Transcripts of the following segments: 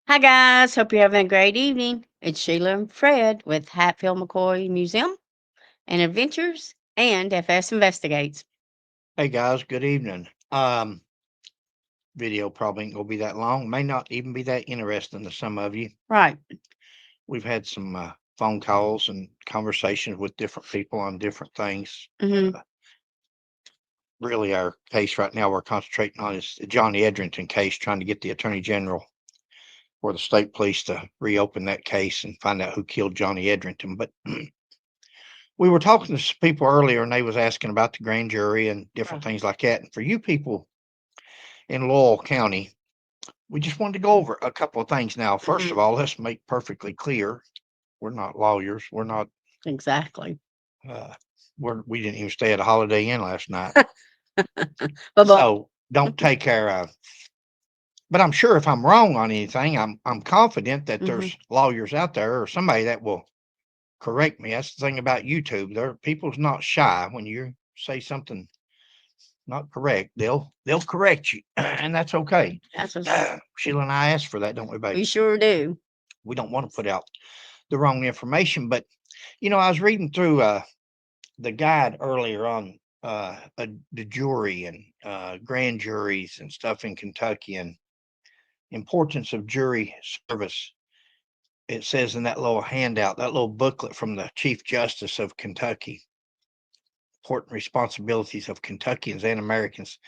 Hi, guys. Hope you're having a great evening. It's Sheila and Fred with Hatfield McCoy Museum and Adventures and FS Investigates. Hey guys, good evening. Video probably ain't gonna be that long. May not even be that interesting to some of you. Right. We've had some phone calls and conversations with different people on different things. hmm Really, our case right now we're concentrating on is the Johnny Edrington case, trying to get the Attorney General or the state police to reopen that case and find out who killed Johnny Edrington. But we were talking to some people earlier, and they was asking about the grand jury and different Right. things like that. And for you people in Laurel County, we just wanted to go over a couple of things now. First of hmm all, let's make perfectly clear, we're not lawyers. We're not, Exactly. uh, we didn't even stay at a Holiday Inn last night. But So don't take but I'm sure if I'm wrong on anything, I'm confident that hmm there's lawyers out there or somebody that will correct me. That's the thing about YouTube. People's not shy. When you say something not correct, they'll correct you, and that's okay. that's a, Sheila and I asked for that, don't we, we baby? sure do. We don't want to put out the wrong information. But I was reading through the guide earlier on the jury and grand juries and stuff in Kentucky and importance of jury service. It says in that little handout, that little booklet from the Chief Justice of Kentucky, important responsibilities of Kentuckians and Americans.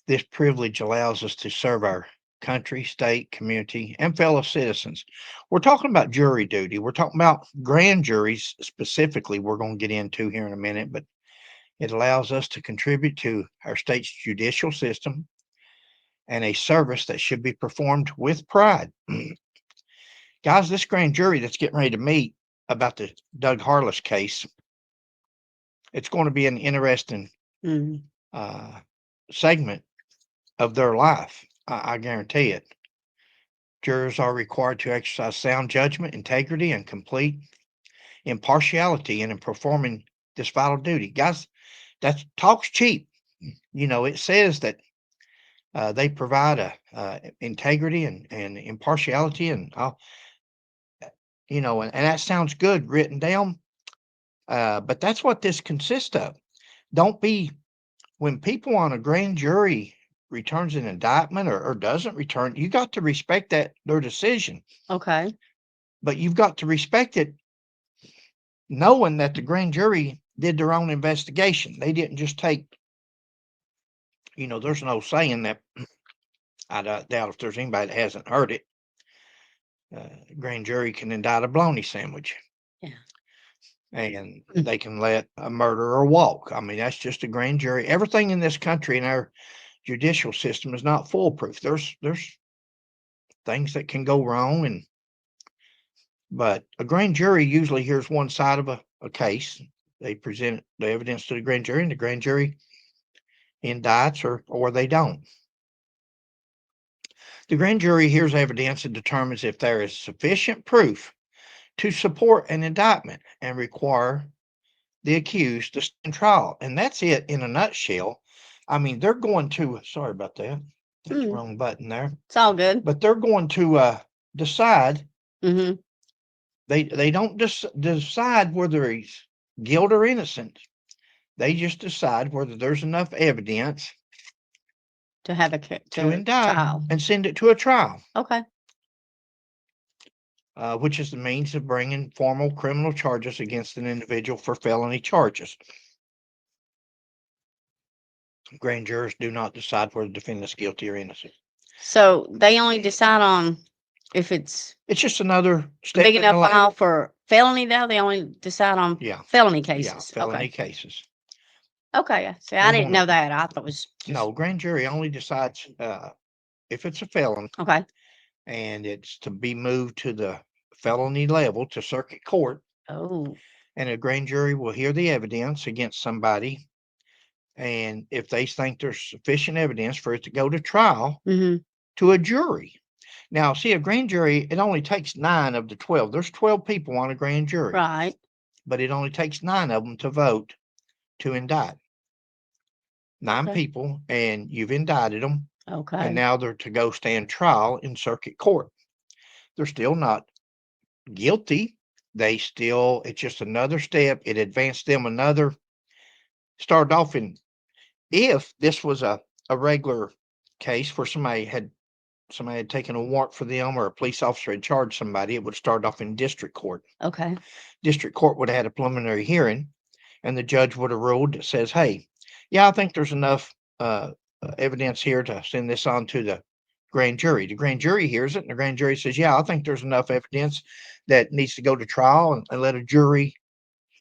This privilege allows us to serve our country, state, community, and fellow citizens. We're talking about jury duty. We're talking about grand juries specifically, we're going to get into here in a minute, but it allows us to contribute to our state's judicial system and a service that should be performed with pride. Guys, this grand jury that's getting ready to meet about the Doug Harless case, it's going to be an interesting Mm. uh, segment of their life. I guarantee it. Jurors are required to exercise sound judgment, integrity, and complete impartiality in performing this vital duty. Guys, that talk's cheap. It says that they provide integrity and impartiality and all, and that sounds good written down. But that's what this consists of. Don't be when people on a grand jury returns an indictment or doesn't return, you got to respect their decision. Okay. But you've got to respect it knowing that the grand jury did their own investigation. They didn't just take, there's no saying that. I doubt if there's anybody that hasn't heard it. Grand jury can indict a bologna sandwich. Yeah. And they can let a murderer walk. I mean, that's just a grand jury. Everything in this country in our judicial system is not foolproof. There's things that can go wrong, but a grand jury usually hears one side of a case. They present the evidence to the grand jury, and the grand jury indicts or they don't. The grand jury hears evidence and determines if there is sufficient proof to support an indictment and require the accused to stand trial. And that's it in a nutshell. I mean, they're going to, sorry about that. That's the wrong button there. It's all good. But they're going to decide. hmm They don't decide whether he's guilt or innocent. They just decide whether there's enough evidence To have to indict trial. and send it to a trial. Okay. Which is the means of bringing formal criminal charges against an individual for felony charges. Grand jurors do not decide whether the defendant is guilty or innocent. So they only decide on if it's It's just another step big in the enough line. file for felony. Now they only decide on felony cases. Felony cases. Okay. See, I didn't know that. I thought it was No, grand jury only decides if it's a felon okay. and it's to be moved to the felony level to circuit court, Oh, and a grand jury will hear the evidence against somebody. And if they think there's sufficient evidence for it to go to trial to a jury. Now, see, a grand jury, it only takes 9 of the 12. There's 12 people on a grand jury. right. But it only takes 9 of them to vote to indict. nine Okay. people, and you've indicted them, and Okay. now they're to go stand trial in circuit court. They're still not guilty. They still, it's just another step. It advanced them another, started off in, if this was a regular case where somebody had taken a warrant for them or a police officer had charged somebody, it would start off in district court. Okay. District court would have had a preliminary hearing, and the judge would have ruled that says, hey, yeah, I think there's enough evidence here to send this on to the grand jury. The grand jury hears it, and the grand jury says, yeah, I think there's enough evidence that needs to go to trial, and let a jury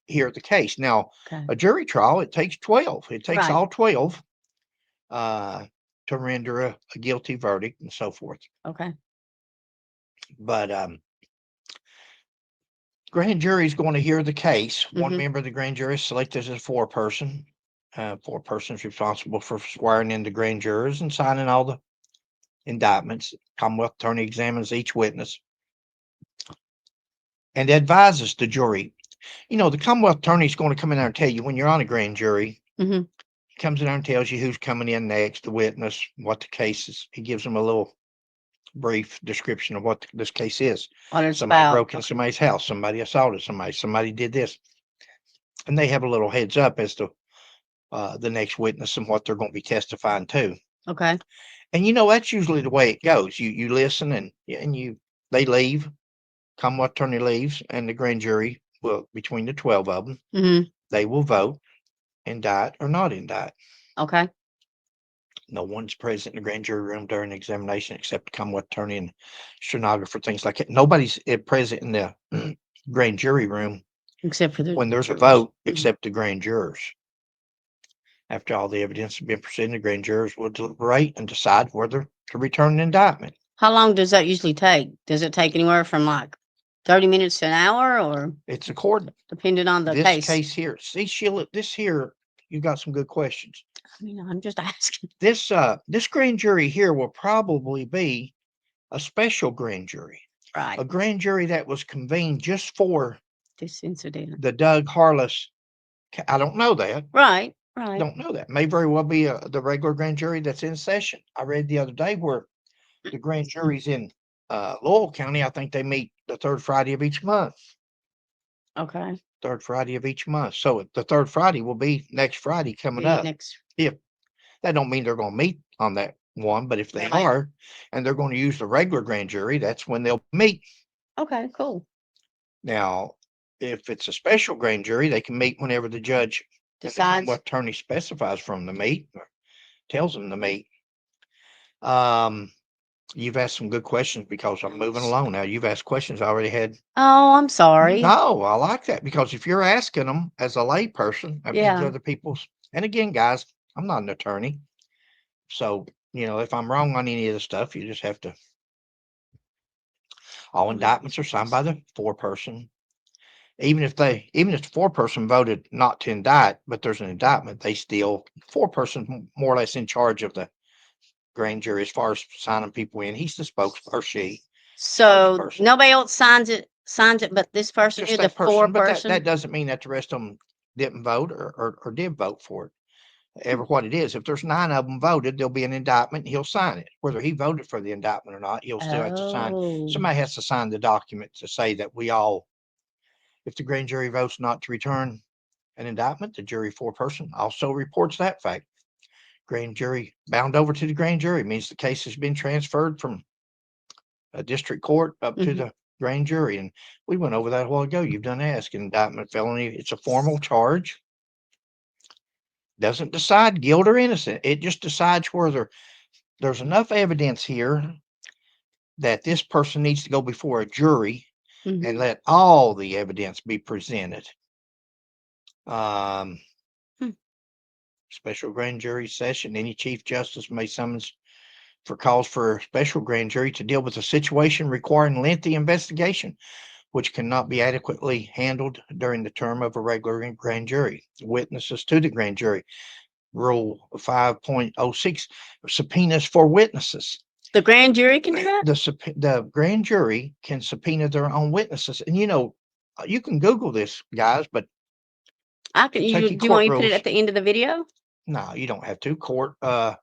hear the case. Now, Okay. a jury trial, it takes 12. It takes Right. all 12 uh, to render a guilty verdict and so forth. Okay. But grand jury is going to hear the case. One Mm-hmm. member of the grand jury is selected as a foreperson. Forepersons responsible for swearing in the grand jurors and signing all the indictments. Commonwealth attorney examines each witness and advises the jury. You know, the Commonwealth attorney is going to come in there and tell you when you're on a grand jury. Mm-hmm. He comes in there and tells you who's coming in next, the witness, what the case is. He gives them a little brief description of what this case is. What it's Somebody about. broke into somebody's house. Somebody assaulted somebody. Somebody did this. And they have a little heads up as to the next witness and what they're going to be testifying to. Okay. And you know, that's usually the way it goes. You listen, and they leave. Commonwealth attorney leaves, and the grand jury will, between the 12 of them, Mm-hmm. they will vote, indict or not indict. Okay. No one's present in the grand jury room during the examination except the Commonwealth attorney and stenographer, things like that. Nobody's present in the grand jury room Except for the when there's a jurors. vote Mhm. except the grand jurors. After all the evidence has been presented, the grand jurors will deliberate and decide whether to return an indictment. How long does that usually take? Does it take anywhere from like 30 minutes to an hour, or It's according depending on the this case? case here. See, Sheila, this here, you got some good questions. I mean, I'm just asking. This grand jury here will probably be a special grand jury, Right. a grand jury that was convened just for This incident. the Doug Harless. I don't know that. Right. Right. Don't know that. May very well be the regular grand jury that's in session. I read the other day where the grand juries in Lowell County, I think they meet the third Friday of each month. Okay. Third Friday of each month. So the third Friday will be next Friday coming The up. next. If that don't mean they're going to meet on that one, but if they Right. are, and they're going to use the regular grand jury, that's when they'll meet. Okay. Cool. Now, if it's a special grand jury, they can meet whenever the judge and the Decides. Commonwealth attorney specifies for them to meet or tells them to meet. Um, you've asked some good questions because I'm moving along now. You've asked questions I already had. Oh, I'm sorry. No, I like that because if you're asking them as a layperson, that means Yeah. other people's. And again, guys, I'm not an attorney, so you know if I'm wrong on any of the stuff, you just have to. All indictments are signed by the foreperson. Even if the foreperson voted not to indict, but there's an indictment, they still foreperson more or less in charge of the grand jury as far as signing people in. He's the spokesperson, or she. So Spokesperson. nobody else signs it, but this person Just here, the that person, but that foreperson. doesn't mean that the rest of them didn't vote or did vote for it. Ever what it is. If there's 9 of them voted, there'll be an indictment. He'll sign it. Whether he voted for the indictment or not, he'll still have to sign. Oh. Somebody has to sign the document to say that we all, if the grand jury votes not to return an indictment, the jury foreperson also reports that fact. Grand jury bound over to the grand jury means the case has been transferred from a district court up to the grand jury. And we went over that a while ago. You've done ask indictment felony. It's a formal charge. Doesn't decide guilt or innocent. It just decides whether there's enough evidence here that this person needs to go before a jury and let all the evidence be presented. Um, Special grand jury session. Any chief justice may summons for cause for a special grand jury to deal with a situation requiring lengthy investigation, which cannot be adequately handled during the term of a regular grand jury. Witnesses to the grand jury. Rule 5.06, subpoenas for witnesses. The grand jury can do that? The grand jury can subpoena their own witnesses. And you know, you can Google this, guys, but I can. Do you want me to put it at the end of the video? No, you don't have to.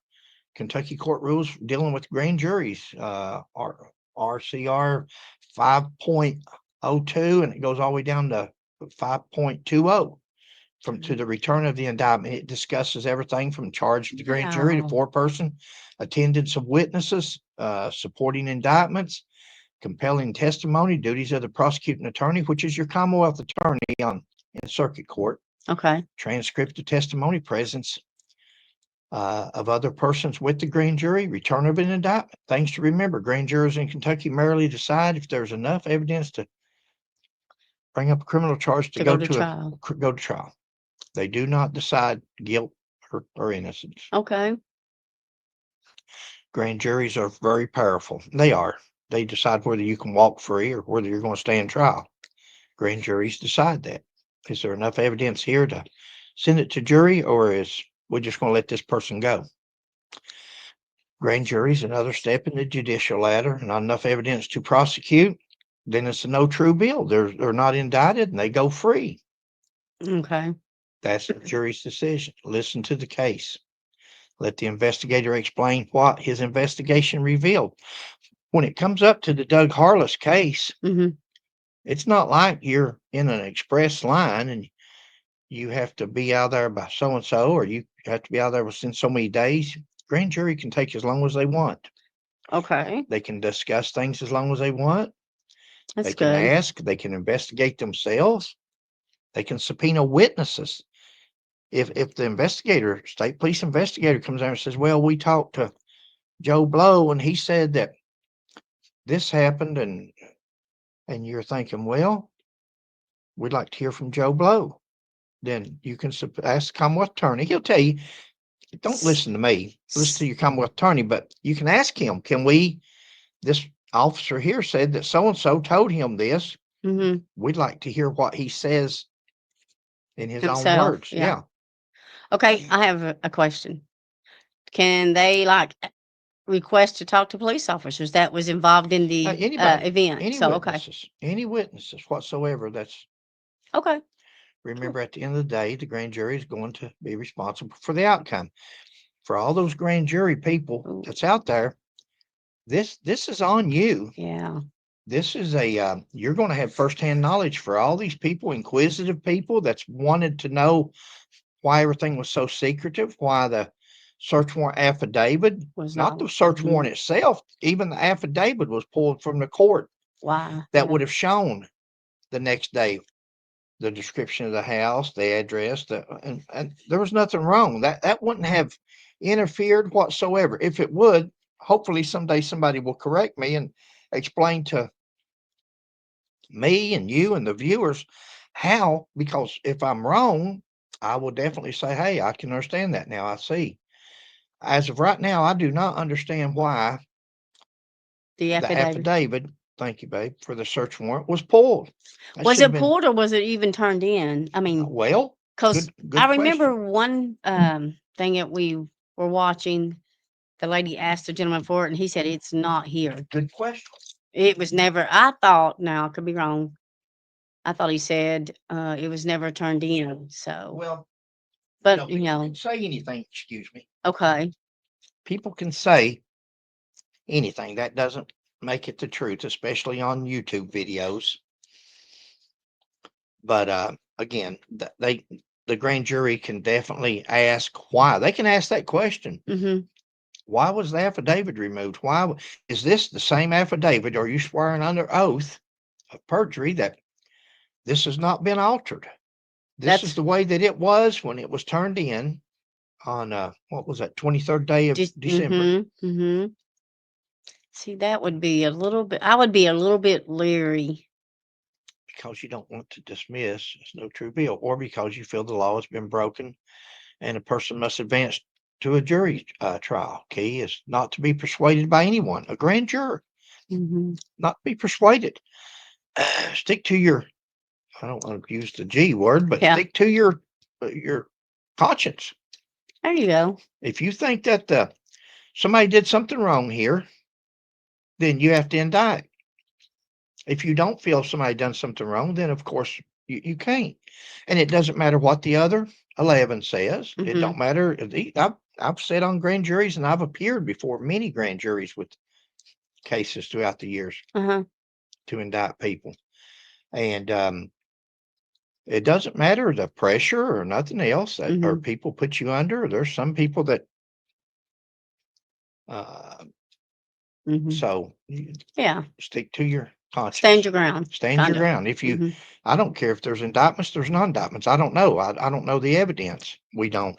Kentucky court rules dealing with grand juries, RCR 5.02, and it goes all the way down to 5.20 from to the return of the indictment. It discusses everything from charge of the grand jury to Wow. four-person attendance of witnesses, supporting indictments, compelling testimony, duties of the prosecuting attorney, which is your Commonwealth attorney on in circuit court, Okay. transcript of testimony, presence of other persons with the grand jury, return of an indictment. Things to remember: grand jurors in Kentucky merely decide if there's enough evidence to bring up a criminal charge to To go to trial. go to trial. They do not decide guilt or innocence. Okay. Grand juries are very powerful. They are. They decide whether you can walk free or whether you're going to stand trial. Grand juries decide that. Is there enough evidence here to send it to jury, or is we're just going to let this person go? Grand jury's another step in the judicial ladder. Not enough evidence to prosecute, then it's a no true bill. They're not indicted and they go free. Okay. That's the jury's decision. Listen to the case. Let the investigator explain what his investigation revealed. When it comes up to the Doug Harless case, Mm-hmm. it's not like you're in an express line and you have to be out there by so and so, or you have to be out there within so many days. Grand jury can take as long as they want. Okay. They can discuss things as long as they want. They That's can good. ask, they can investigate themselves, they can subpoena witnesses. If the investigator, state police investigator, comes out and says, well, we talked to Joe Blow and he said that this happened, and you're thinking, well, we'd like to hear from Joe Blow. Then you can ask the Commonwealth attorney. He'll tell you, don't listen to me, listen to your Commonwealth attorney, but you can ask him, this officer here said that so and so told him this. Mm-hmm. We'd like to hear what he says in his own Himself. words. Yeah. Yeah. Okay. I have a question. Can they like request to talk to police officers that was involved in the Anybody, event? So okay. any witnesses whatsoever. That's Okay. Cool. remember, at the end of the day, the grand jury is going to be responsible for the outcome. For all those grand jury people Ooh, that's out there, this is on you. yeah. This is you're going to have firsthand knowledge for all these people, inquisitive people that's wanted to know why everything was so secretive, why the search warrant affidavit, Was not not. the search Mm-hmm. warrant itself, even the affidavit was pulled from the court Why? that Yeah. would have shown the next day the description of the house, the address, and there was nothing wrong. That wouldn't have interfered whatsoever. If it would, hopefully someday somebody will correct me and explain to me and you and the viewers how, because if I'm wrong, I will definitely say, hey, I can understand that now. I see. As of right now, I do not understand why The the affidavit. affidavit, thank you, babe, for the search warrant was pulled. That Was should have it been, pulled or was it even turned in? I mean, well, because good I remember question. one thing that we were watching. The lady asked the gentleman for it, and he said it's not here. Good question. It was never. I thought. Now I could be wrong. I thought he said it was never turned in. So, Well, but you people know, can say anything. Excuse me. okay. People can say anything. That doesn't make it the truth, especially on YouTube videos. But again, the grand jury can definitely ask why. They can ask that question. Mm-hmm. Why was the affidavit removed? Why is this the same affidavit? Are you swearing under oath of perjury that this has not been altered? This is That's the way that it was when it was turned in on what was that, 23rd day of just. December. Mm-hmm. Mm-hmm. See, that would be a little bit. I would be a little bit leery. Because you don't want to dismiss as no true bill, or because you feel the law has been broken and a person must advance to a jury trial. Key is not to be persuaded by anyone. A grand juror, Mm-hmm. not to be persuaded. Stick to your, I don't want to use the G word, but Yeah. stick to your conscience. There you go. If you think that somebody did something wrong here, then you have to indict. If you don't feel somebody done something wrong, then of course you can't. And it doesn't matter what the other 11 says. It Mm-hmm. don't matter. I've sat on grand juries and I've appeared before many grand juries with cases throughout the years Uh-huh. to indict people. And it doesn't matter the pressure or nothing else that or Mm-hmm. people put you under. There's some people that uh, Mm-hmm. so you Yeah. stick to your Stand conscience. your ground. Stand your Kind of. ground. If you, Mm-hmm. I don't care if there's indictments, there's non-indictments. I don't know. I don't know the evidence. We don't.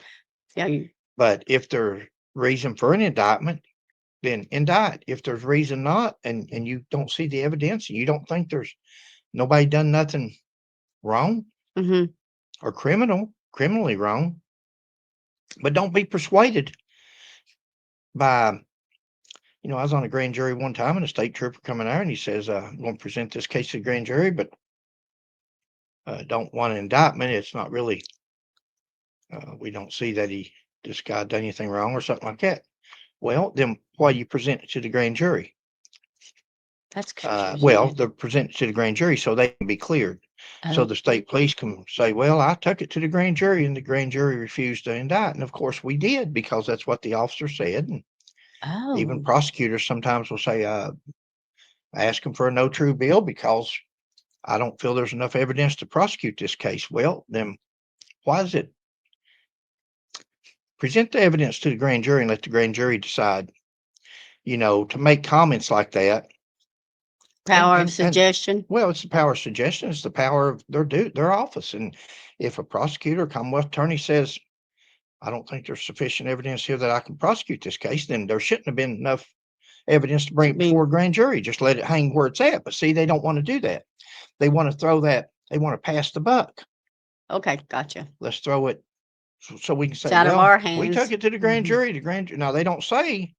Yeah. You, But if there's reason for an indictment, then indict. If there's reason not, and you don't see the evidence, and you don't think there's nobody done nothing wrong mm-hmm. or criminally wrong, but don't be persuaded by. I was on a grand jury one time, and a state trooper coming there, and he says, "I'm going to present this case to the grand jury, but don't want an indictment. It's not really. We don't see that this guy done anything wrong or something like that." Well, then why you present it to the grand jury? That's confusing Well, then. they're presented to the grand jury so they can be cleared. So Oh. the state police can say, "Well, I took it to the grand jury, and the grand jury refused to indict." And of course, we did because that's what the officer said. And even Oh. prosecutors sometimes will say, "Ask them for a no true bill because I don't feel there's enough evidence to prosecute this case." Well, then why is it present the evidence to the grand jury and let the grand jury decide? To make comments like that, and Power of and suggestion. well, it's the power of suggestion. It's the power of their office. And if a prosecutor, Commonwealth attorney says, "I don't think there's sufficient evidence here that I can prosecute this case," then there shouldn't have been enough evidence to bring To it before be a grand jury. Just let it hang where it's at. But see, they don't want to do that. They want to throw that. They want to pass the buck. okay. Gotcha. Let's throw it so we can It's say, out of "Well, our we took hands. it to the grand Mm-hmm. jury." The grand now they don't say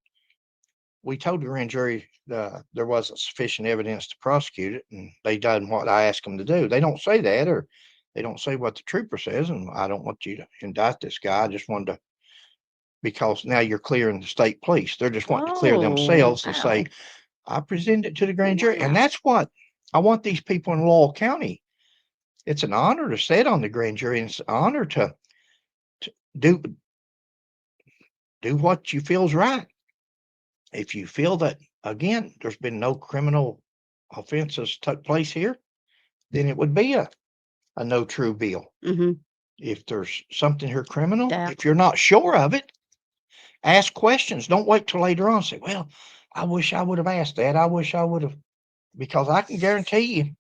we told the grand jury there wasn't sufficient evidence to prosecute it, and they done what I asked them to do. They don't say that, or they don't say what the trooper says. And I don't want you to indict this guy. I just wanted to, because now you're clearing the state police. They're just wanting to clear Oh. themselves and say, Wow. "I presented it to the grand jury," and Wow. that's what I want these people in Laurel County. It's an honor to sit on the grand jury, and it's an honor to do what you feel is right. If you feel that, again, there's been no criminal offenses took place here, then it would be a no true bill. Mm-hmm. If there's something here criminal, Doubt. if you're not sure of it, ask questions. Don't wait till later on and say, "Well, I wish I would have asked that. I wish I would have," because I can guarantee you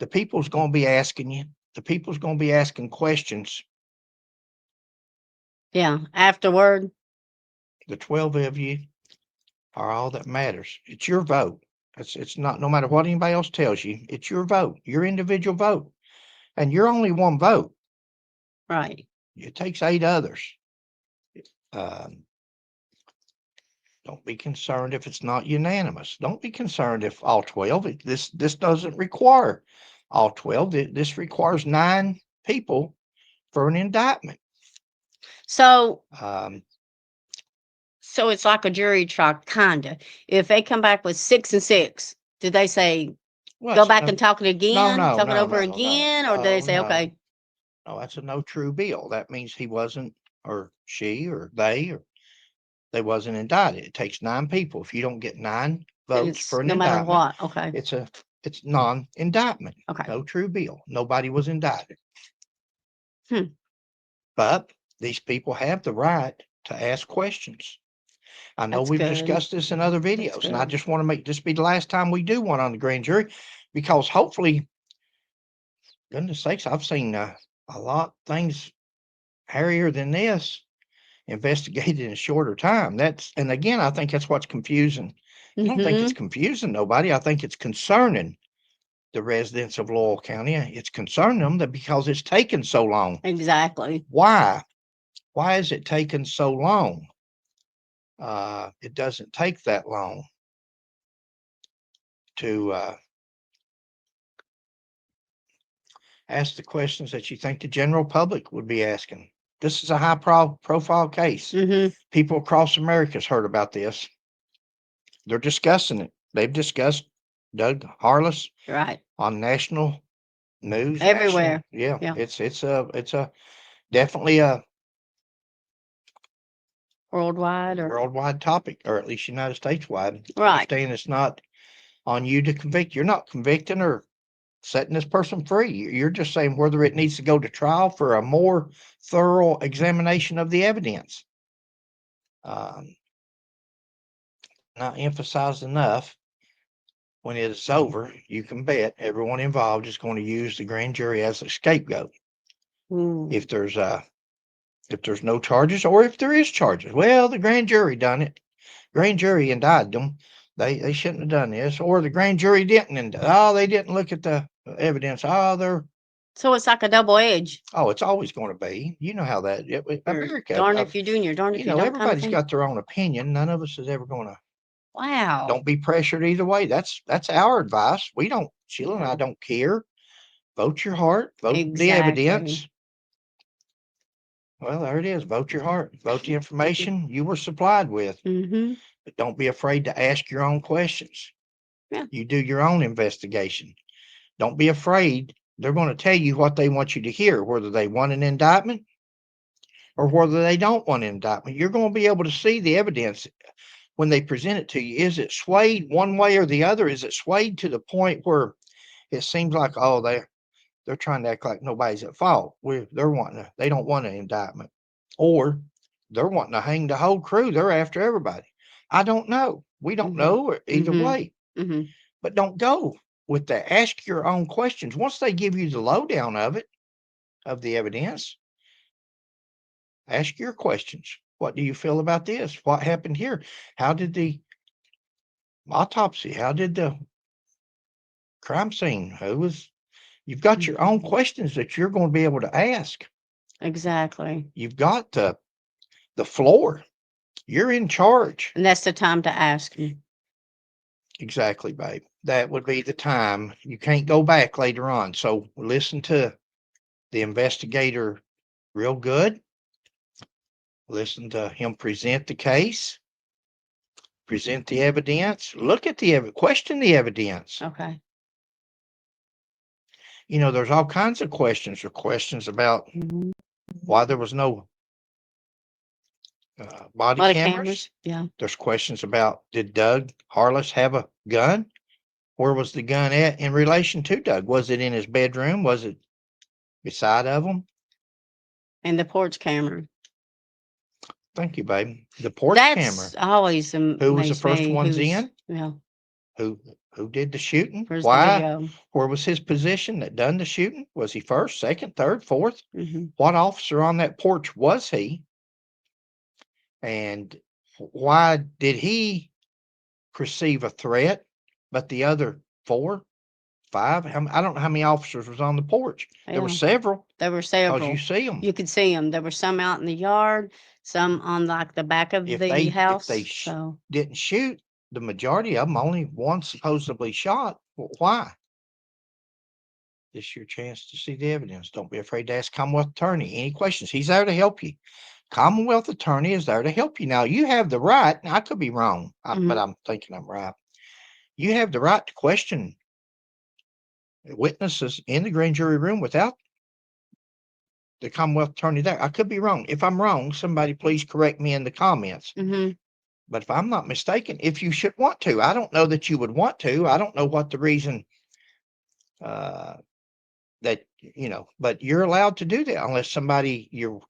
the people's going to be asking you. The people's going to be asking questions. Yeah. Afterward. The 12 of you are all that matters. It's your vote. It's not, no matter what anybody else tells you, it's your vote, your individual vote. And you're only one vote. Right. It takes 8 others. Um, don't be concerned if it's not unanimous. Don't be concerned if all 12. This doesn't require all 12. This requires 9 people for an indictment. So Um, so it's like a jury trial, kinda. If they come back with 6 and 6, do they say, well, "Go it's back and talk it no, again, no, talk it no, over no, no. again," or do they Oh say, no, "Okay, no. That's a no true bill. That means he wasn't, or she, or they wasn't indicted. It takes 9 people. If you don't get 9 votes it's for an no matter indictment, what." Okay. it's non-indictment. Okay. No true bill. Nobody was indicted. Hmm. But these people have the right to ask questions. I know That's we've good. discussed this in other That's videos, and I good. just want to make this be the last time we do one on the grand jury, because hopefully, goodness sakes, I've seen a lot of things hairier than this investigated in a shorter time. And again, I think that's what's confusing. I don't think it's Mhm. confusing nobody. I think it's concerning the residents of Laurel County. It's concerning them that because it's taken so long. Exactly. Why? Why is it taking so long? It doesn't take that long to ask the questions that you think the general public would be asking. This is a high profile case. Mhm. People across America's heard about this. They're discussing it. They've discussed Doug Harless Right. on national news. Everywhere. Yeah, Yeah. it's a definitely a Worldwide or worldwide topic, or at least United States wide. right. Understand it's not on you to convict. You're not convicting or setting this person free. You're just saying whether it needs to go to trial for a more thorough examination of the evidence. Um, not emphasized enough. When it is over, you can bet everyone involved is going to use the grand jury as a scapegoat. Mm. If there's no charges, or if there is charges, well, the grand jury done it. Grand jury indicted them. They shouldn't have done this, or the grand jury didn't indict. Oh, they didn't look at the evidence. Oh, So it's like a double edge. it's always going to be. You know how that You're America. darned if you do and you're darned if you don't kind of Everybody's thing. got their own opinion. None of us is ever going to. Wow. Don't be pressured either way. That's our advice. We don't. Sheila and I don't care. Vote your heart. Vote the Exactly. evidence. Well, there it is. Vote your heart. Vote the information you were supplied with. Mm-hmm. But don't be afraid to ask your own questions. Yeah. You do your own investigation. Don't be afraid. They're going to tell you what they want you to hear, whether they want an indictment or whether they don't want an indictment. You're going to be able to see the evidence when they present it to you. Is it swayed one way or the other? Is it swayed to the point where it seems like, oh, they're trying to act like nobody's at fault. They don't want an indictment, or they're wanting to hang the whole crew. They're after everybody. I don't know. We don't Mm-hmm. know either Mm-hmm. way. Mm-hmm. But don't go with that. Ask your own questions. Once they give you the lowdown of it, of the evidence, ask your questions. What do you feel about this? What happened here? How did the autopsy? How did the crime scene? You've got your own questions that you're going to be able to ask. Exactly. You've got the floor. You're in charge. And that's the time to ask. Exactly, babe. That would be the time. You can't go back later on. So listen to the investigator real good. Listen to him present the case, present the evidence, look at the evidence, question the evidence. Okay. There's all kinds of questions, or questions about Mm-hmm. why there was no body Body cameras. Yeah. There's questions about, did Doug Harless have a gun? Where was the gun at in relation to Doug? Was it in his bedroom? Was it beside of him? And the porch camera. Thank you, babe. The porch camera. That's always Who was the amazed first me. ones Who's in? yeah. Who did the shooting? Where's the Why? video? Where was his position that done the shooting? Was he first, second, third, fourth? Mm-hmm. What officer on that porch was he? And why did he perceive a threat, but the other 4, 5? I don't know how many officers was on the porch. There were Yeah. several. There were Because several. you see them. You could see them. There were some out in the yard, some on like the back of If the they house. so didn't shoot, the majority of them, only one supposedly shot. Well, why? This is your chance to see the evidence. Don't be afraid to ask Commonwealth Attorney any questions. He's there to help you. Commonwealth Attorney is there to help you. Now, you have the right, and I could be wrong, but I'm thinking I'm right. You have the right to question witnesses in the grand jury room without the Commonwealth Attorney there. I could be wrong. If I'm wrong, somebody please correct me in the comments. Mm-hmm. But if I'm not mistaken, if you should want to, I don't know that you would want to. I don't know what the reason that, but you're allowed to do that unless you're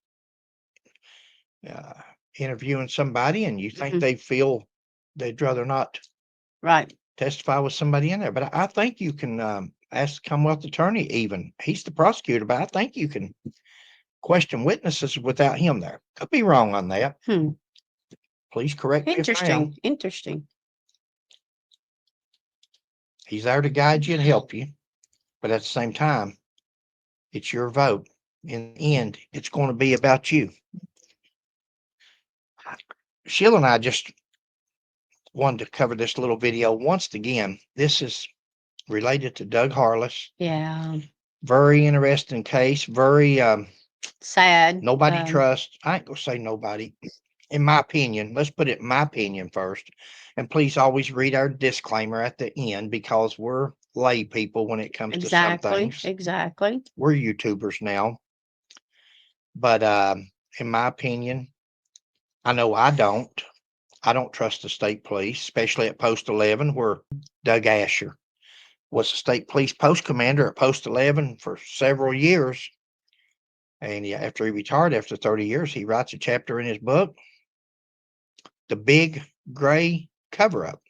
uh, interviewing somebody and you think they feel they'd rather not Right. testify with somebody in there. But I think you can ask the Commonwealth Attorney, even he's the prosecutor, but I think you can question witnesses without him there. Could be wrong on that. Please correct me if I am. Interesting. He's there to guide you and help you, but at the same time, it's your vote. In the end, it's going to be about you. Sheila and I just wanted to cover this little video once again. This is related to Doug Harless. Yeah. Very interesting case. Very sad. Nobody trusts. I ain't gonna say nobody. In my opinion, let's put it in my opinion first. And please always read our disclaimer at the end, because we're lay people when it comes to some things. Exactly. We're YouTubers now. But in my opinion, I know I don't. I don't trust the state police, especially at Post 11, where Doug Asher was the state police post commander at Post 11 for several years. And after he retired after 30 years, he writes a chapter in his book, The Big Gray Cover Up.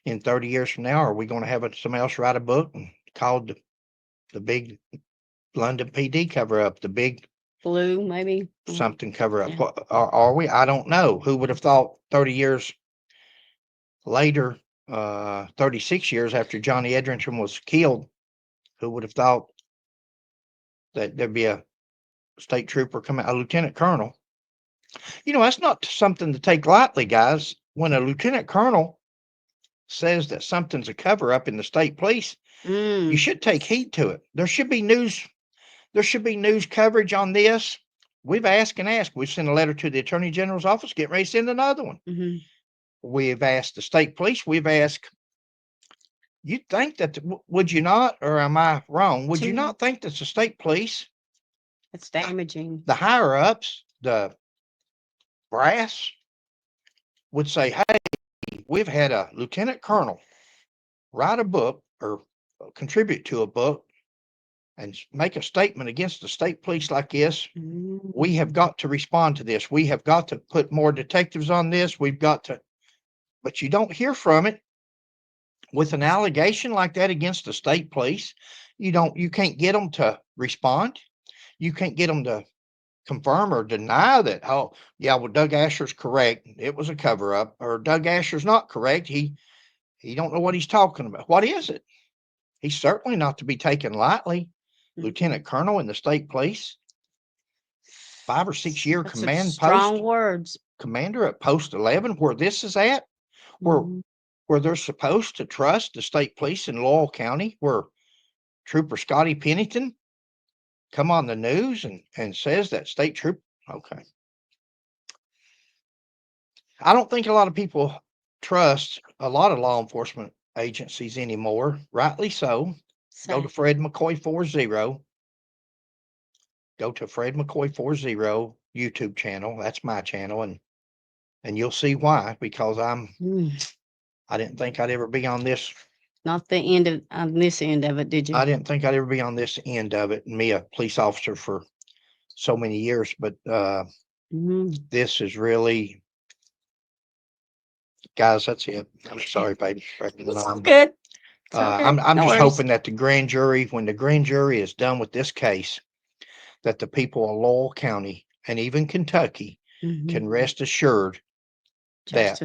In 30 years from now, are we going to have somebody else write a book called the Big London PD Cover Up, the Big Blue, maybe. something cover up? Yeah. What are we? I don't know. Who would have thought 30 years later, 36 years after Johnny Edrington was killed, who would have thought that there'd be a state trooper come out, a lieutenant colonel? That's not something to take lightly, guys. When a lieutenant colonel says that something's a cover up in the state police, you should take heed to it. There should be news. There should be news coverage on this. We've asked and asked. We've sent a letter to the Attorney General's office, getting ready to send another one. Mm-hmm. We've asked the state police. We've asked, you'd think that, would you not, or am I wrong? Would you not think that the state police, It's damaging. the higher ups, the brass, would say, hey, we've had a lieutenant colonel write a book or contribute to a book and make a statement against the state police like this. We have got to respond to this. We have got to put more detectives on this. We've got to, but you don't hear from it. With an allegation like that against the state police, you can't get them to respond. You can't get them to confirm or deny that, oh, yeah, well, Doug Asher's correct. It was a cover up, or Doug Asher's not correct. He don't know what he's talking about. What is it? He's certainly not to be taken lightly. Lieutenant Colonel in the state police, 5 or 6 year command strong post words. commander at Post 11, where this is at, where they're supposed to trust the state police in Laurel County, where Trooper Scotty Pennington come on the news and says that state troop. Okay. I don't think a lot of people trust a lot of law enforcement agencies anymore. Rightly so. Go to Fred McCoy 40. Go to Fred McCoy 40 YouTube channel. That's my channel, and you'll see why. Because I didn't think I'd ever be on this. Not the end of on this end of it, did you? I didn't think I'd ever be on this end of it. And me, a police officer for so many years, but this is really, guys. That's it. I'm sorry, baby. It's good. I'm just hoping that the grand jury, when the grand jury is done with this case, that the people of Laurel County and even Kentucky can rest assured that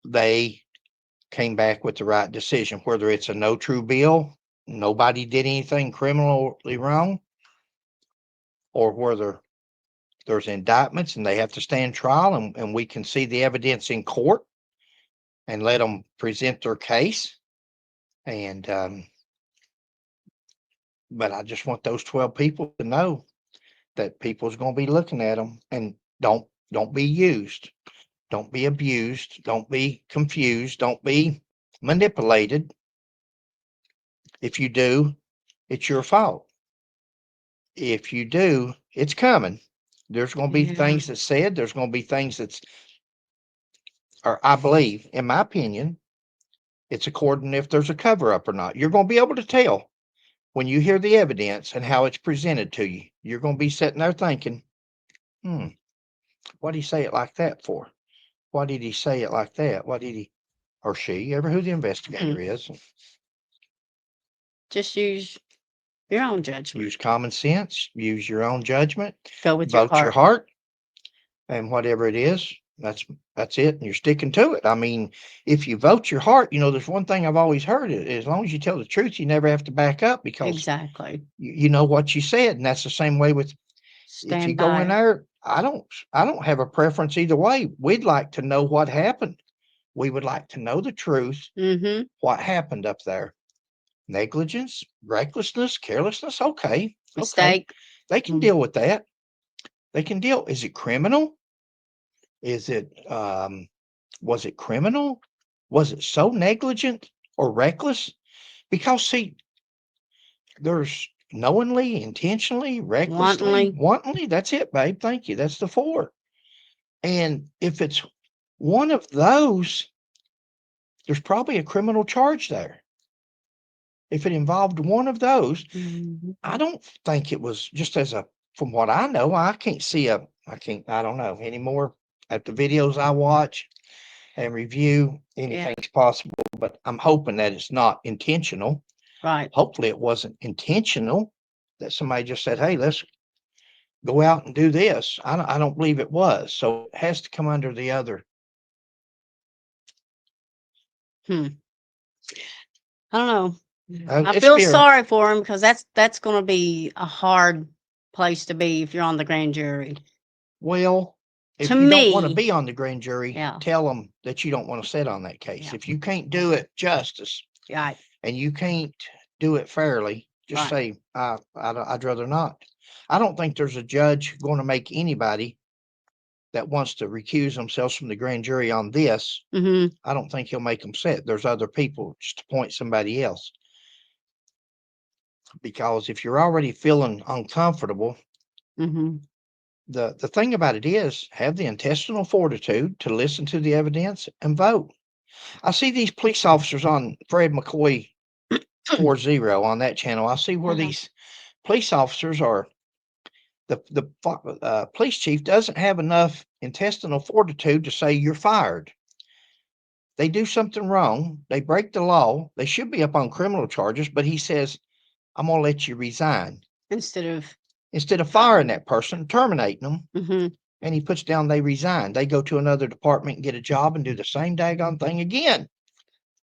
they came back with the right decision, whether it's a no true bill, nobody did anything criminally wrong, or whether there's indictments and they have to stand trial and we can see the evidence in court and let them present their case. And but I just want those 12 people to know that people's going to be looking at them, and don't be used. Don't be abused. Don't be confused. Don't be manipulated. If you do, it's your fault. If you do, it's coming. There's going to be things that's said. There's going to be things that's, or I believe, in my opinion, it's according if there's a cover up or not. You're going to be able to tell when you hear the evidence and how it's presented to you. You're going to be sitting there thinking, what did he say it like that for? Why did he say it like that? What did he or she, ever who the investigator is? Just use your own judgment. Use common sense. Use your own judgment. Go with your heart, and whatever it is, that's it. And you're sticking to it. I mean, if you vote your heart, there's one thing I've always heard: as long as you tell the truth, you never have to back up, because you know what you said, and that's the same way with. If you go in there, I don't have a preference either way. We'd like to know what happened. We would like to know the truth. What happened up there? Negligence, recklessness, carelessness. Okay. Mistake. They can deal with that. They can deal. Is it criminal? Is it, was it criminal? Was it so negligent or reckless? Because see, there's knowingly, intentionally, recklessly, Wantonly. wantonly. That's it, babe. Thank you. That's the four. And if it's one of those, there's probably a criminal charge there. If it involved one of those, Mhm. I don't think it was just as a, from what I know, I can't see a, I don't know anymore. At the videos I watch and review, Yeah. anything's possible, but I'm hoping that it's not intentional. Right. Hopefully it wasn't intentional that somebody just said, hey, let's go out and do this. I don't believe it was. So it has to come under the other. Hmm. I don't know. I It's feel fear. sorry for him because that's going to be a hard place to be if you're on the grand jury. Well, To if you don't want to me, be on the grand jury, yeah, tell them that you don't want to sit on that case. yeah, If you can't do it justice right, and you can't do it fairly, just right. say, I'd rather not. I don't think there's a judge going to make anybody that wants to recuse themselves from the grand jury on this. Mm-hmm. I don't think he'll make them sit. There's other people, just appoint somebody else. Because if you're already feeling uncomfortable, Mm-hmm. the thing about it is have the intestinal fortitude to listen to the evidence and vote. I see these police officers on Fred McCoy 40 on that channel. I see where Uh-huh. these police officers are. The police chief doesn't have enough intestinal fortitude to say you're fired. They do something wrong. They break the law. They should be up on criminal charges, but he says, I'm going to let you resign. Instead of firing that person, terminating them, Mm-hmm. and he puts down they resign. They go to another department and get a job and do the same daggone thing again.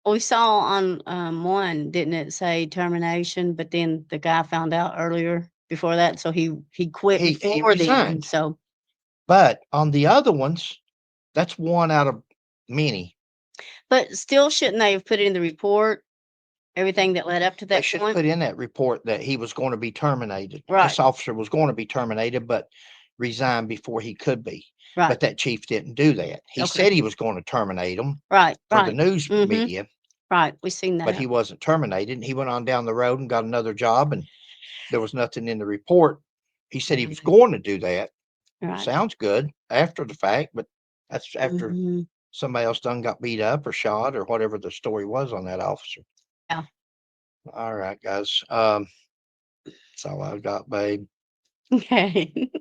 Well, we saw on one, didn't it say termination? But then the guy found out earlier before that, so he quit He before then. resigned. So, But on the other ones, that's one out of many. but still, shouldn't they have put it in the report? Everything that led up to They that should have point, put in that report that he was going to be terminated. right? This officer was going to be terminated, but resigned before he could be. Right. But that chief didn't do that. He Okay. said he was going to terminate him Right. for the Right. news Mm-hmm. media, Right. We seen but that. he wasn't terminated. He went on down the road and got another job, and there was nothing in the report. He said he was going to do that. Right. Sounds good after the fact, but that's after Mm-hmm. somebody else done got beat up or shot or whatever the story was on that officer. Yeah. All right, guys. That's all I've got, babe. Okay.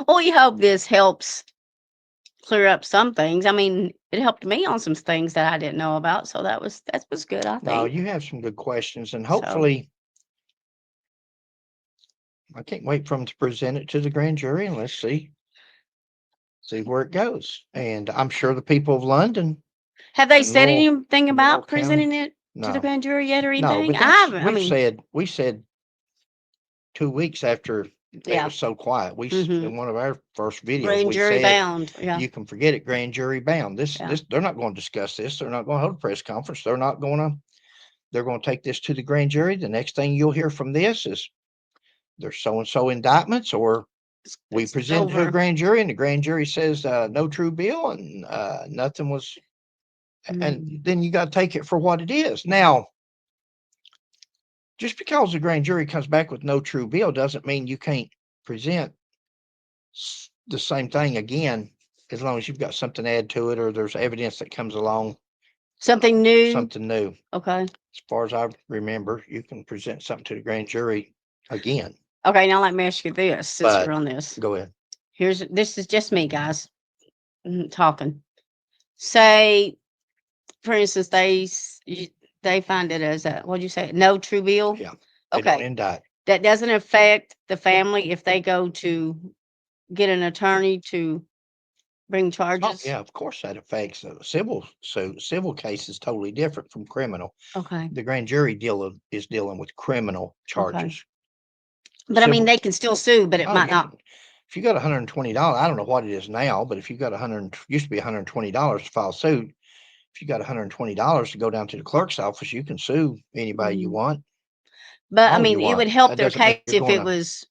Well, we hope this helps clear up some things. I mean, it helped me on some things that I didn't know about, so that was good, I No, think. you have some good questions, and So, hopefully, I can't wait for them to present it to the grand jury, and let's see where it goes. And I'm sure the people of London have they and said Laurel, anything Laurel about County, presenting it to the no, grand jury yet or no, anything? but I that's haven't. I mean, we said 2 weeks after it yeah. was so quiet. Mm-hmm. In one of our first videos Grand we jury said bound. Yeah. you can forget it, grand jury bound. Yeah. They're not going to discuss this. They're not going to hold a press conference. They're going to take this to the grand jury. The next thing you'll hear from this is there's so and so indictments, or we It's present to a over. grand jury and the grand jury says no true bill and nothing was, and Mm-hmm. then you got to take it for what it is. Now, just because the grand jury comes back with no true bill doesn't mean you can't present the same thing again, as long as you've got something to add to it or there's evidence that comes along, Something new. something new. Okay. As far as I remember, you can present something to the grand jury again. Okay. Now let me ask you this, since But you're on this. go ahead. This is just me, guys, talking. Say, for instance, they find it as a, what'd you say? No true bill. Yeah, they don't Okay. indict. That doesn't affect the family if they go to get an attorney to bring Oh, charges. yeah, of course that affects civil. So civil case is totally different from criminal. Okay. The grand jury is dealing with criminal Okay. charges. But I mean, Civil, they can still sue, but it oh, might you not. can, if you got $120, I don't know what it is now, but if you got used to be $120 to file suit. If you got $120 to go down to the clerk's office, you can sue anybody you Mhm. want, But I all you mean, it want. would help That their doesn't mean case you're if going it to. was.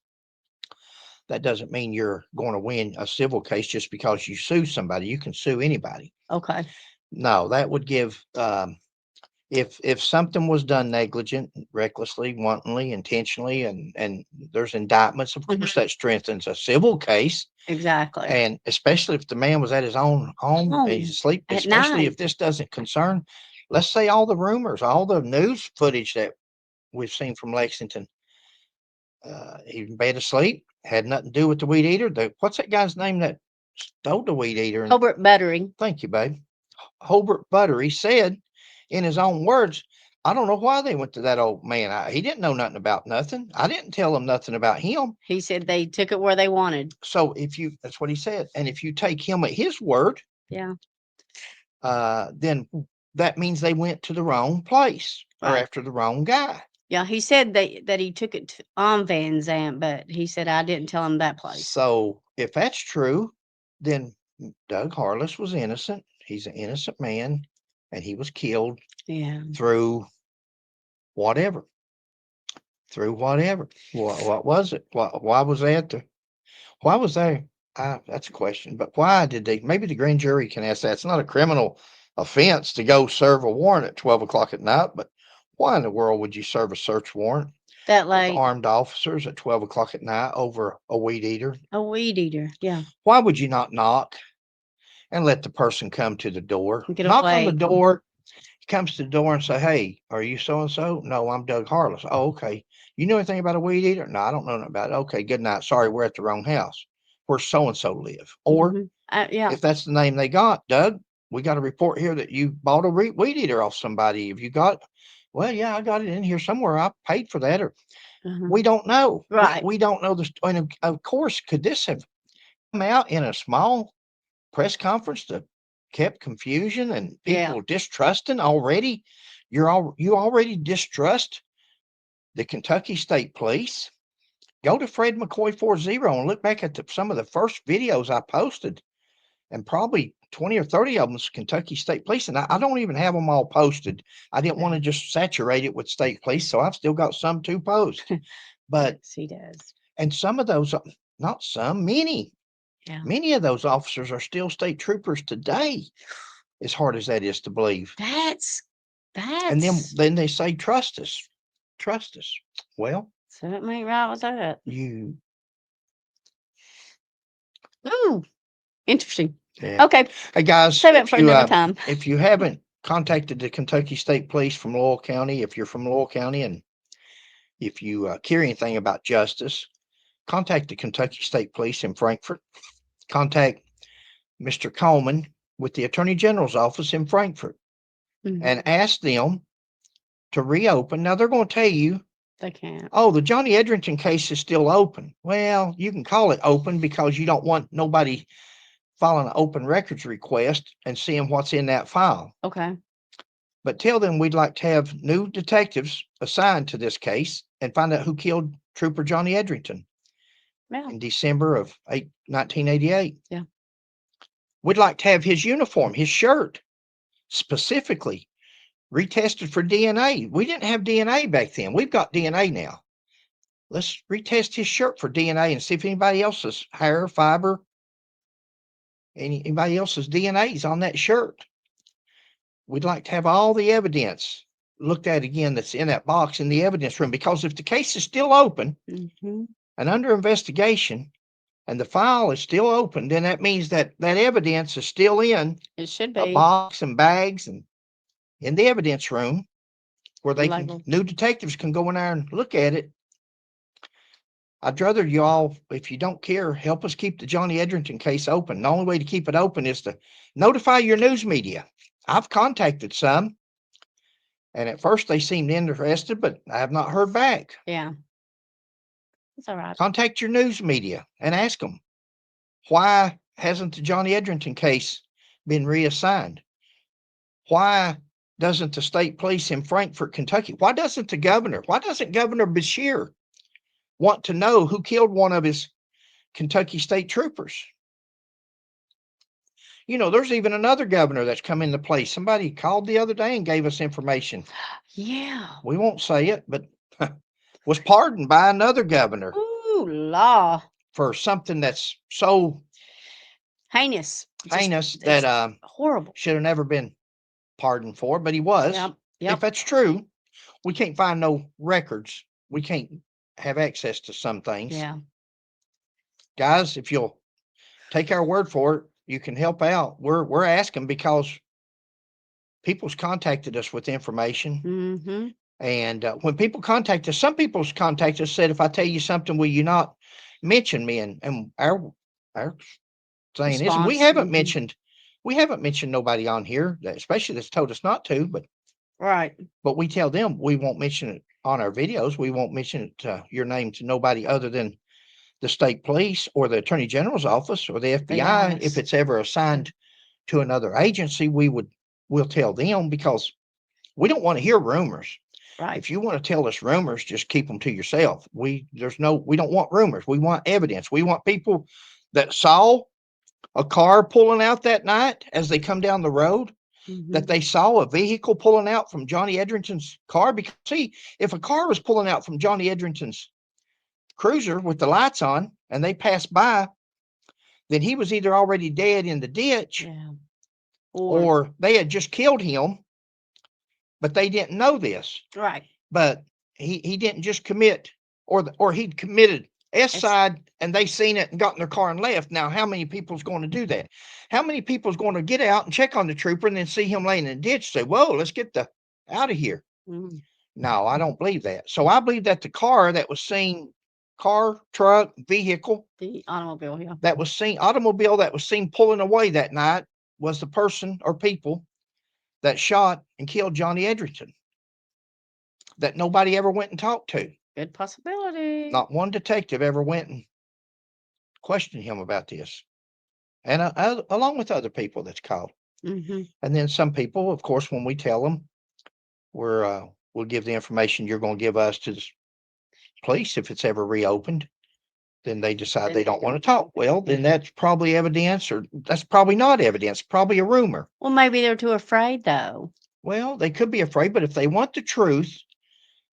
That doesn't mean you're going to win a civil case just because you sue somebody. You can sue anybody. Okay. No, that would give If something was done negligent, recklessly, wantonly, intentionally, and there's indictments, of course that strengthens a civil case. Exactly. And especially if the man was at his own home and he's Home asleep, at especially night. if this doesn't concern, let's say, all the rumors, all the news footage that we've seen from Lexington. He in bed asleep, had nothing to do with the weed eater. What's that guy's name that stole the weed eater? And Hobart Buttering. thank you, babe. Hobart Buttery said in his own words, I don't know why they went to that old man. He didn't know nothing about nothing. I didn't tell him nothing about him. He said they took it where they wanted. So that's what he said. And if you take him at his word, Yeah. then that means they went to the wrong place or Right. after the wrong guy. Yeah, he said that he took it on Van Zant, but he said I didn't tell him that place. So if that's true, then Doug Harless was innocent. He's an innocent man, and he was killed Yeah. through whatever. Through whatever. What was it? Why was that? Why was there? That's a question. But why did they? Maybe the grand jury can ask that. It's not a criminal offense to go serve a warrant at 12 o'clock at night. But why in the world would you serve a search warrant That with late. armed officers at 12 o'clock at night over a weed eater? A weed eater. Yeah. Why would you not knock and let the person come to the door? Get Knock on the away. door. He comes to the door and say, "Hey, are you so and so?" "No, I'm Doug Harless." "Oh, okay. You know anything about a weed eater?" "No, I don't know nothing about it." "Okay, good night. Sorry, we're at the wrong house. Where so and so live?" Or Yeah. if that's the name they got, "Doug, we got a report here that you bought a weed eater off somebody. Have you got?" "Well, yeah, I got it in here somewhere. I paid for that." Or we don't know. Right. We don't know the. And of course, could this have come out in a small press conference that kept confusion and Yeah. people distrusting already? You already distrust the Kentucky State Police. Go to Fred McCoy 40 and look back at some of the first videos I posted, and probably 20 or 30 of them is Kentucky State Police. And I don't even have them all posted. I didn't want to just saturate it with state police, so I've still got some to post. But Yes, he does. and some of those, not some, many Yeah. Many of those officers are still state troopers today, as hard as that is to believe. That's And then they say, trust us. Trust us. Well, something ain't right with that. you Ooh, interesting. yeah. Okay, Hey guys, save it for another time. if you haven't contacted the Kentucky State Police from Loyal County, if you're from Loyal County, and if you care anything about justice, contact the Kentucky State Police in Frankfort. Contact Mr. Coleman with the Attorney General's office in Frankfort and ask them to reopen. Now they're going to tell you They can't. Oh, the Johnny Edrington case is still open. Well, you can call it open because you don't want nobody filing an open records request and seeing what's in that file. Okay. But tell them we'd like to have new detectives assigned to this case and find out who killed Trooper Johnny Edrington in December of 1988. Yeah. We'd like to have his uniform, his shirt, specifically retested for DNA. We didn't have DNA back then. We've got DNA now. Let's retest his shirt for DNA and see if anybody else's hair, fiber, anybody else's DNA is on that shirt. We'd like to have all the evidence looked at again that's in that box in the evidence room, because if the case is still open and under investigation and the file is still open, then that means that evidence is still in It should a be. box and bags and in the evidence room where new detectives can go in there and look at it. I'd rather you all, if you don't care, help us keep the Johnny Edrington case open. The only way to keep it open is to notify your news media. I've contacted some, and at first they seemed interested, but I have not heard back. Yeah. It's all right. Contact your news media and ask them, why hasn't the Johnny Edrington case been reassigned? Why doesn't the state police in Frankfort, Kentucky, why doesn't Governor Beshear want to know who killed one of his Kentucky state troopers? You know, there's even another governor that's come into place. Somebody called the other day and gave us information. Yeah. We won't say it, but was pardoned by another governor. Ooh, law. For something that's so heinous that horrible. should have never been pardoned for, but he was. Yep. Yep. that's true, we can't find no records. We can't have access to some things. Yeah. Guys, if you'll take our word for it, you can help out. We're asking because people's contacted us with information. Mm-hmm. And when people contact us, some people's contact us said, if I tell you something, will you not mention me? And our saying is, Response. Mhm. we haven't mentioned nobody on here, especially that's told us not to, Right. but we tell them we won't mention it on our videos. We won't mention it, your name to nobody other than the state police or the attorney general's office or the FBI. If Yes. it's ever assigned to another agency, we'll tell them because we don't want to hear rumors. Right. If you want to tell us rumors, just keep them to yourself. We don't want rumors. We want evidence. We want people that saw a car pulling out that night as they come down the road, Mm-hmm. that they saw a vehicle pulling out from Johnny Edrington's car. Because see, if a car was pulling out from Johnny Edrington's cruiser with the lights on and they passed by, then he was either already dead in the ditch, Yeah. or they had just killed him, but they didn't know this. Right. But he didn't just commit, or he'd committed S It's side and they seen it and got in their car and left. Now, how many people's going to do that? How many people's going to get out and check on the trooper and then see him laying in the ditch, say, whoa, let's get the out of here? mm, No, I don't believe that. So I believe that the car that was seen, car, truck, vehicle the automobile. Yeah. that was seen, automobile that was seen pulling away that night, was the person or people that shot and killed Johnny Edrington, that nobody ever went and talked to. Good possibility. Not one detective ever went and questioned him about this, and along with other people that's called. Mm-hmm. And then some people, of course, when we tell them, we'll give the information you're going to give us to the police if it's ever reopened. Then they decide Then they they don't want to don't. talk. Well, then that's probably evidence, or that's probably not evidence. Probably a rumor. Well, maybe they're too afraid, though. Well, they could be afraid, but if they want the truth,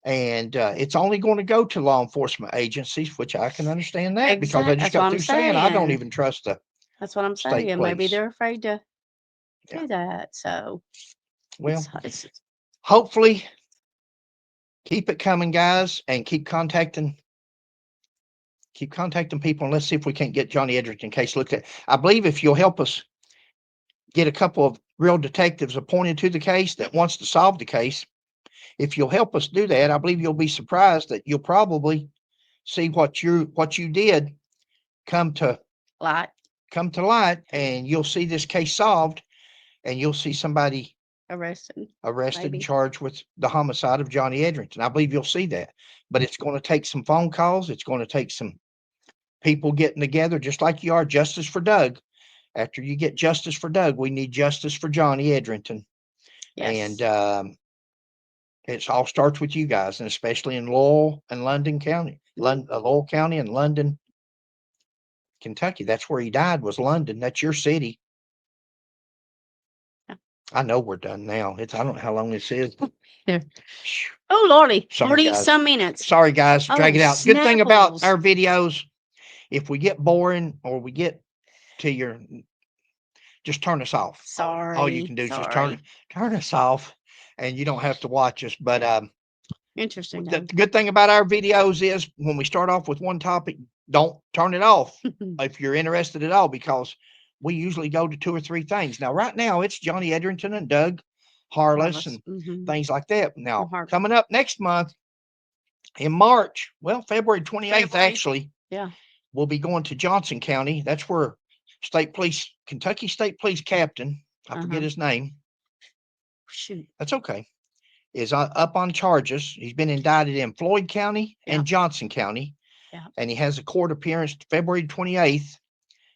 and it's only going to go to law enforcement agencies, which I can understand that because I just That's what got I'm through saying I don't saying. even trust the That's what I'm state saying. Maybe police. they're afraid to Yeah. do that. So Well, it's hopefully keep it coming, guys, and keep contacting people, and let's see if we can't get Johnny Edrington case looked at. I believe if you'll help us get a couple of real detectives appointed to the case that wants to solve the case, if you'll help us do that, I believe you'll be surprised that you'll probably see what you did come to like light, and you'll see this case solved, and you'll see somebody arrested. arrested and Maybe. charged with the homicide of Johnny Edrington. I believe you'll see that. But it's going to take some phone calls. It's going to take some people getting together, just like you are justice for Doug. After you get justice for Doug, we need justice for Johnny Edrington. Yes. And it all starts with you guys, and especially in Lowell and London County, Lowell County and London, Kentucky. That's where he died, was London. That's your city. Yeah. I know we're done now. I don't know how long this is. There. Oh Lordy, Sorry, 40 guys. some minutes. Sorry, guys. Drag Oh, it out. Good thing about snapples. our videos, if we get boring or we get to just turn us off. Sorry. All you can do is just turn Sorry. us off, and you don't have to watch us. But Interesting. the good thing about our videos is when we start off with one topic, don't turn it off if you're interested at all, because we usually go to 2 or 3 things. Now, right now, it's Johnny Edrington and Doug Harless and things like that. Now, coming up next month in March, well, February 28th, actually, Yeah. we'll be going to Johnson County. That's where Kentucky State Police Captain, I forget his name. Shoot. That's okay. Is up on charges. He's been indicted in Floyd County and Johnson County. Yeah. And he has a court appearance February 28th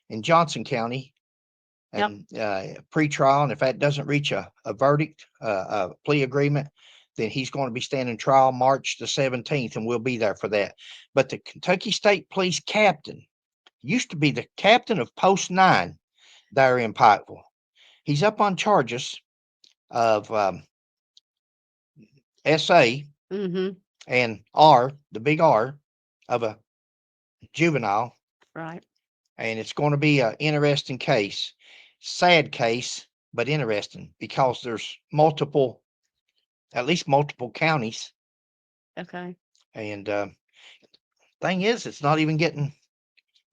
in Johnson County. And pre-trial. And if that doesn't reach a verdict, a plea agreement, then he's going to be standing trial March the 17th, and we'll be there for that. But the Kentucky State Police Captain used to be the captain of Post 9 there in Pikeville. He's up on charges of SA and R, the big R, of a juvenile. Right. And it's going to be an interesting case. Sad case, but interesting, because there's multiple at least multiple counties. Okay. And thing is, it's not even getting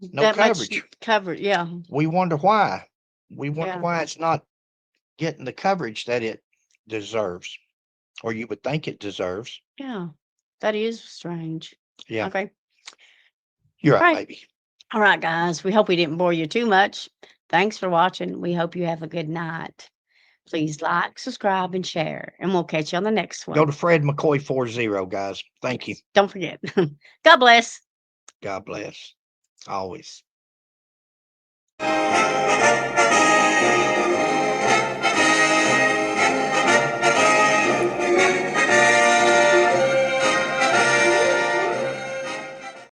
no That much coverage. covered. Yeah. We wonder why. We wonder Yeah. why it's not getting the coverage that it deserves, or you would think it deserves. Yeah. That is strange. Yeah, Okay. you're right, Right. baby. All right, guys. We hope we didn't bore you too much. Thanks for watching. We hope you have a good night. Please like, subscribe, and share. And we'll catch you on the next one. Go to Fred McCoy 40, guys. Thank you. Don't forget. God bless. God bless. Always.